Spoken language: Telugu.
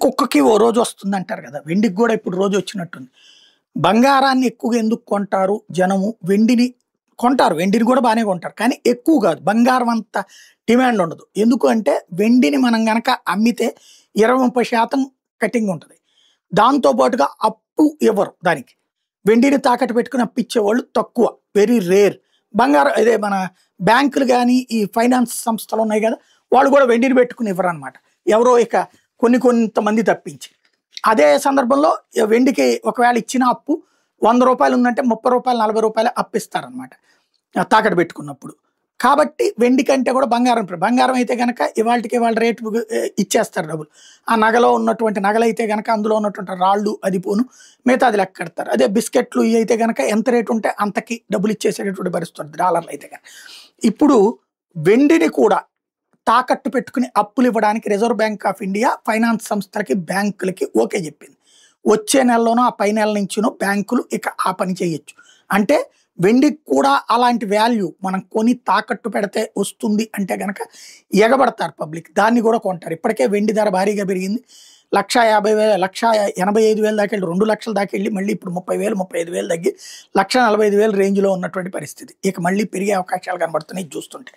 కుక్కకి ఓ రోజు వస్తుందంటారు కదా! వెండికి గూడా ఇప్పుడు రోజు వచ్చినట్టుంది. బంగారాన్ని ఎక్కువగా ఎందుకు కొంటారు జనము? వెండిని కొంటారు. వెండిని గూడా బానే కొంటారు. కానీ ఎక్కువ గాదు. బంగారం అంత డిమాండ్ ఉండదు. ఎందుకు అంటే వెండిని మనం గనక అమ్మితే 20, 30% కటింగ్ ఉంటది. దాంతో పాటుగా అప్పు ఇవ్వరు దానికి. వెండిని తాకట్టు పెట్టుకొని అప్పిచ్చేవాళ్ళు తక్కువ. Very rare. బంగారం ఇదే మన బ్యాంకులు గాని, ఈ ఫైనాన్స్ సంస్థలున్నాయి గదా! వాళ్ళు గూడా వెండిని పెట్టుకొని ఇవ్వరనమాట. ఎవరో ఇక కొంతమంది తప్పించి. అదే సందర్భంలో వెండికి ఒకవేళ ఇచ్చిన అప్పు రూ. 100 ఉందంటే రూ. 30, రూ. 40 అప్పిస్తారనమాట. తాకట్టు పెట్టుకున్నప్పుడు. కాబట్టి వెండి కంటే కూడా బంగారం అయితే గనక ఇవాల్టికి ఇవాళ రేటు ఇచ్చేస్తారు డబ్బులు. ఆ నగలో ఉన్నటువంటి నగలైతే గనక అందులో ఉన్నటువంటి రాళ్ళు అది పోను మిగతాది లెక్క కడతారు. అదే బిస్కెట్లు ఇవి అయితే గనక ఎంత రేటు ఉంటే అంతకి డబ్బులు ఇచ్చేసేటటువంటి పరిస్థితి డాలర్లు అయితే గనక. ఇప్పుడు వెండిని కూడా తాకట్టు పెట్టుకుని అప్పులు ఇవ్వడానికి reserve bank of India finance సంస్థలకి, బ్యాంకులకి ఓకే చెప్పింది. వచ్చే నెలలోనో ఆ పై నెల నుంచినో బ్యాంకులు ఇక ఆ పని చేయొచ్చు. అంటే వెండికి కూడా అలాంటి వాల్యూ మనం కొని తాకట్టు పెడితే వస్తుంది అంటే గనక ఎగబడతారు పబ్లిక్. దాన్ని కూడా కొంటారు. ఇప్పటికే వెండి ధర భారీగా పెరిగింది. 1,50,000 1,85,000 దాకా వెళ్ళి 2,00,000 దాకా వెళ్ళి మళ్ళీ ఇప్పుడు 30,000 35,000 తగ్గి 1,45,000 రేంజ్లో ఉన్నటువంటి పరిస్థితి. ఇక మళ్ళీ పెరిగే అవకాశాలు కనబడుతున్నాయి చూస్తుంటే.